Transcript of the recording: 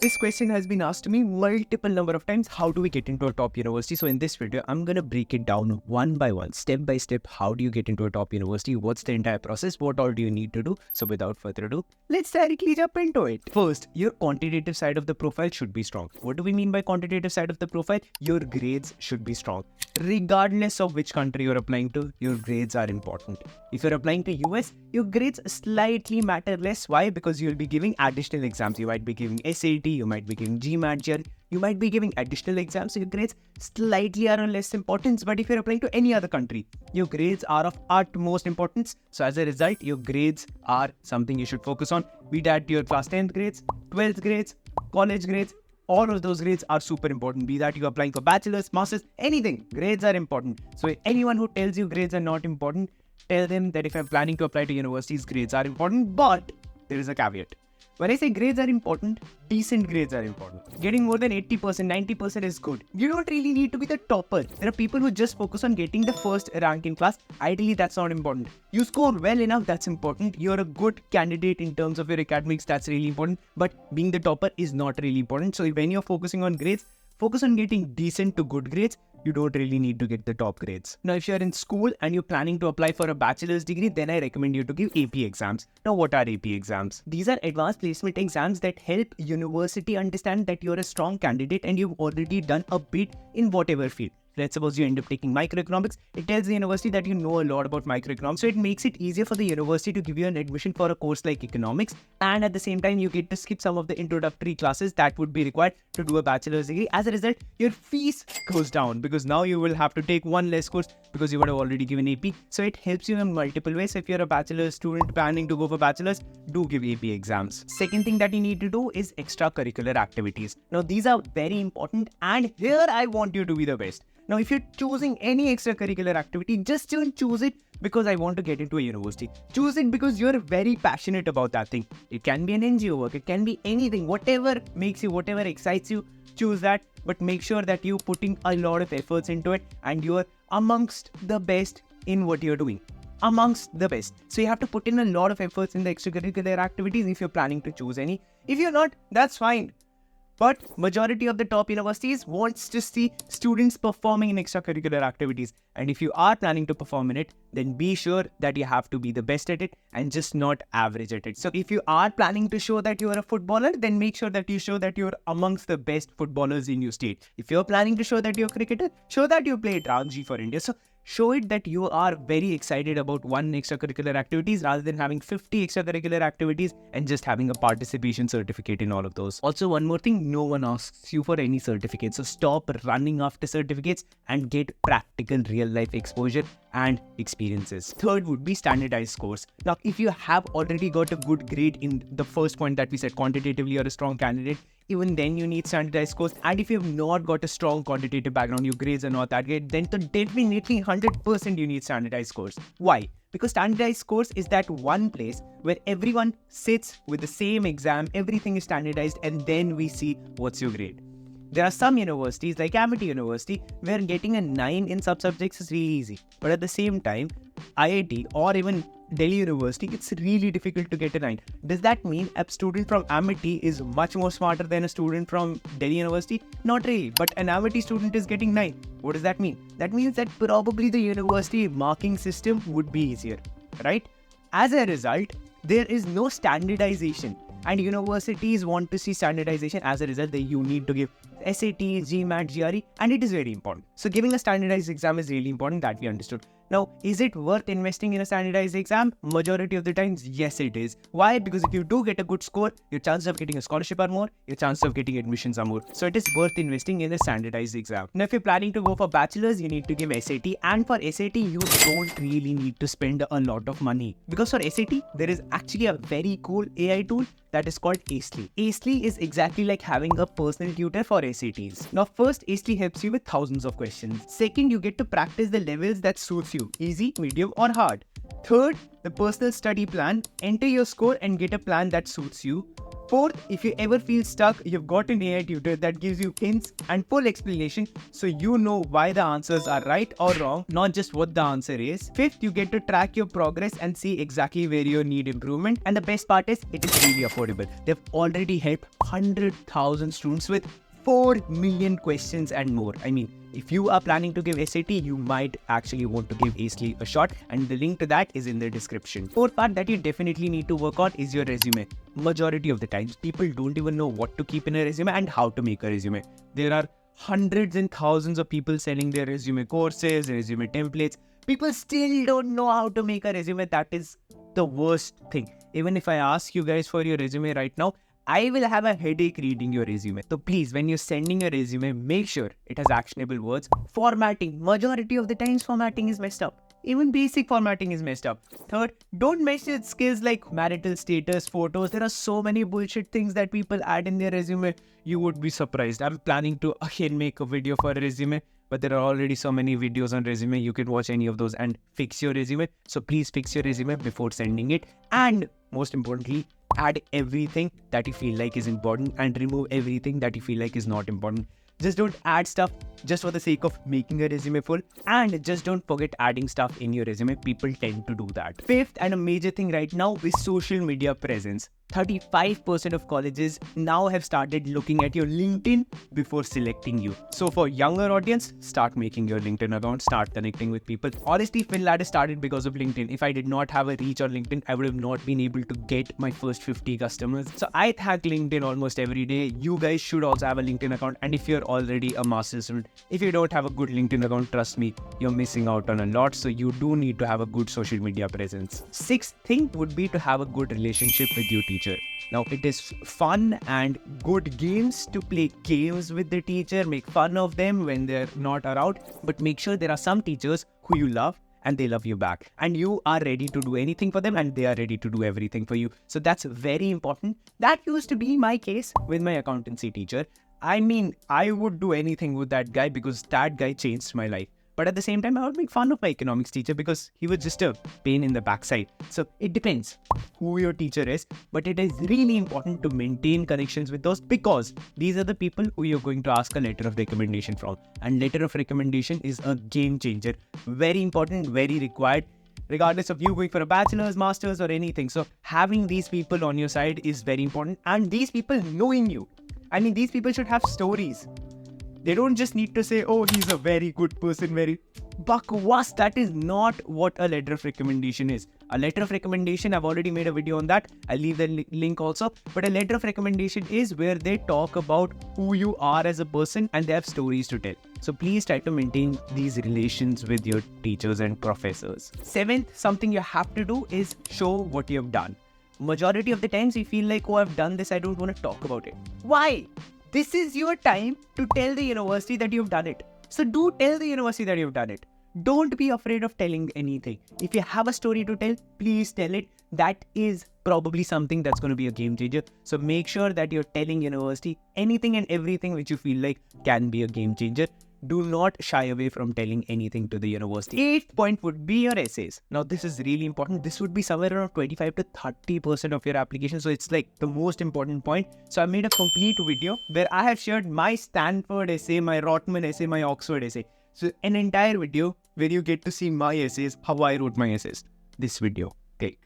This question has been asked to me multiple number of times. How do we get into a top university? So in this video, I'm going to break it down one by one, step by step. How do you get into a top university? What's the entire process? What all do you need to do? So without further ado, let's directly jump into it. First, your quantitative side of the profile should be strong. What do we mean by quantitative side of the profile? Your grades should be strong. Regardless of which country you're applying to, your grades are important. If you're applying to US, your grades slightly matter less. Why? Because you'll be giving additional exams. You might be giving SAT, you might be giving GMAT, GRE, you might be giving additional exams. So your grades slightly are of less importance. But if you're applying to any other country, your grades are of utmost importance. So as a result, your grades are something you should focus on. Be that your class 10th grades, 12th grades, college grades, all of those grades are super important. Be that you're applying for bachelors, masters, anything, grades are important. So anyone who tells you grades are not important, tell them that if I'm planning to apply to universities, grades are important, but there is a caveat. When I say grades are important, decent grades are important. Getting more than 80%, 90% is good. You don't really need to be the topper. There are people who just focus on getting the first rank in class. Ideally, that's not important. You score well enough, that's important. You're a good candidate in terms of your academics, that's really important. But being the topper is not really important. So when you're focusing on grades, focus on getting decent to good grades. You don't really need to get the top grades. Now, if you're in school and you're planning to apply for a bachelor's degree, then I recommend you to give AP exams. Now, what are AP exams? These are advanced placement exams that help university understand that you're a strong candidate and you've already done a bit in whatever field. Let's suppose you end up taking microeconomics. It tells the university that you know a lot about microeconomics. So it makes it easier for the university to give you an admission for a course like economics. And at the same time, you get to skip some of the introductory classes that would be required to do a bachelor's degree. As a result, your fees goes down because now you will have to take one less course because you would have already given AP. So it helps you in multiple ways. If you're a bachelor's student planning to go for bachelor's, do give AP exams. Second thing that you need to do is extracurricular activities. Now, these are very important. And here I want you to be the best. Now, if you're choosing any extracurricular activity, just don't choose it because I want to get into a university. Choose it because you're very passionate about that thing. It can be an NGO work, it can be anything, whatever makes you, whatever excites you, choose that. But make sure that you're putting a lot of efforts into it and you're amongst the best in what you're doing. Amongst the best. So you have to put in a lot of efforts in the extracurricular activities if you're planning to choose any. If you're not, that's fine. But majority of the top universities wants to see students performing in extracurricular activities. And if you are planning to perform in it, then be sure that you have to be the best at it and just not average at it. So if you are planning to show that you are a footballer, then make sure that you show that you're amongst the best footballers in your state. If you're planning to show that you're a cricketer, show that you played Ranji for India. So show it that you are very excited about one extracurricular activities rather than having 50 extracurricular activities and just having a participation certificate in all of those. Also, one more thing, no one asks you for any certificates. So stop running after certificates and get practical real life exposure and experiences. Third would be standardized scores. Now, if you have already got a good grade in the first point that we said, quantitatively you're a strong candidate, even then you need standardized scores. And if you have not got a strong quantitative background, your grades are not that great, then definitely 100% you need standardized scores. Why? Because standardized scores is that one place where everyone sits with the same exam, everything is standardized, and then we see what's your grade. There are some universities like Amity University where getting a 9 in sub-subjects is really easy. But at the same time, IIT or even Delhi University, it's really difficult to get a 9. Does that mean a student from Amity is much more smarter than a student from Delhi University? Not really, but an Amity student is getting 9. What does that mean? That means that probably the university marking system would be easier, right? As a result, there is no standardization. And universities want to see standardization. As a result, you need to give SAT, GMAT, GRE, and it is very important. So giving a standardized exam is really important, that we understood. Now, is it worth investing in a standardized exam? Majority of the times, yes, it is. Why? Because if you do get a good score, your chances of getting a scholarship are more, your chances of getting admissions are more. So it is worth investing in a standardized exam. Now, if you're planning to go for bachelors, you need to give SAT. And for SAT, you don't really need to spend a lot of money. Because for SAT, there is actually a very cool AI tool that is called Acely. Acely is exactly like having a personal tutor for SATs. Now, first, Acely helps you with thousands of questions. Second, you get to practice the levels that suits you, easy, medium, or hard. Third, the personal study plan, enter your score and get a plan that suits you. Fourth, if you ever feel stuck, you've got an AI tutor that gives you hints and full explanation so you know why the answers are right or wrong, not just what the answer is. Fifth, you get to track your progress and see exactly where you need improvement. And the best part is, it is really affordable. They've already helped 100,000 students with 4 million questions and more. I mean, if you are planning to give SAT, you might actually want to give ACE a shot, and the link to that is in the description. Fourth part that you definitely need to work on is your resume. Majority of the times, people don't even know what to keep in a resume and how to make a resume. There are hundreds and thousands of people selling their resume courses, resume templates. People still don't know how to make a resume. That is the worst thing. Even if I ask you guys for your resume right now, I will have a headache reading your resume. So please, when you're sending a resume, make sure it has actionable words. Formatting. Majority of the times formatting is messed up. Even basic formatting is messed up. Third, don't mess with skills like marital status, photos. There are so many bullshit things that people add in their resume. You would be surprised. I'm planning to again make a video for a resume, but there are already so many videos on resume. You can watch any of those and fix your resume. So please fix your resume before sending it. And most importantly, add everything that you feel like is important and remove everything that you feel like is not important. Just don't add stuff just for the sake of making a resume full, and just don't forget adding stuff in your resume. People tend to do that. Fifth, and a major thing right now, is social media presence. 35% of colleges now have started looking at your LinkedIn before selecting you. So for younger audience, start making your LinkedIn account, start connecting with people. Honestly, FinLadder started because of LinkedIn. If I did not have a reach on LinkedIn, I would have not been able to get my first 50 customers. So I thank LinkedIn almost every day. You guys should also have a LinkedIn account. And if you're already a master's student, if you don't have a good LinkedIn account, trust me, you're missing out on a lot. So you do need to have a good social media presence. Sixth thing would be to have a good relationship with your teacher. Now, it is fun and good games to play games with the teacher, make fun of them when they're not around, but make sure there are some teachers who you love and they love you back, and you are ready to do anything for them and they are ready to do everything for you. So that's very important. That used to be my case with my accountancy teacher. I mean, I would do anything with that guy because that guy changed my life. But at the same time, I would make fun of my economics teacher because he was just a pain in the backside. So it depends who your teacher is, but it is really important to maintain connections with those, because these are the people who you're going to ask a letter of recommendation from. And letter of recommendation is a game changer. Very important, very required, regardless of you going for a bachelor's, master's or anything. So having these people on your side is very important, and these people knowing you. I mean, these people should have stories. They don't just need to say, oh, he's a very good person, very bakwas. That is not what a letter of recommendation is. A letter of recommendation, I've already made a video on that. I'll leave the link also. But a letter of recommendation is where they talk about who you are as a person and they have stories to tell. So please try to maintain these relations with your teachers and professors. Seventh, something you have to do is show what you have done. Majority of the times we feel like, oh, I've done this, I don't want to talk about it. Why? This is your time to tell the university that you've done it. So do tell the university that you've done it. Don't be afraid of telling anything. If you have a story to tell, please tell it. That is probably something that's going to be a game changer. So make sure that you're telling university anything and everything which you feel like can be a game changer. Do not shy away from telling anything to the university. Eighth point would be your essays. Now, this is really important. This would be somewhere around 25 to 30% of your application. So it's like the most important point. So I made a complete video where I have shared my Stanford essay, my Rotman essay, my Oxford essay. So an entire video where you get to see my essays, how I wrote my essays. This video. Okay.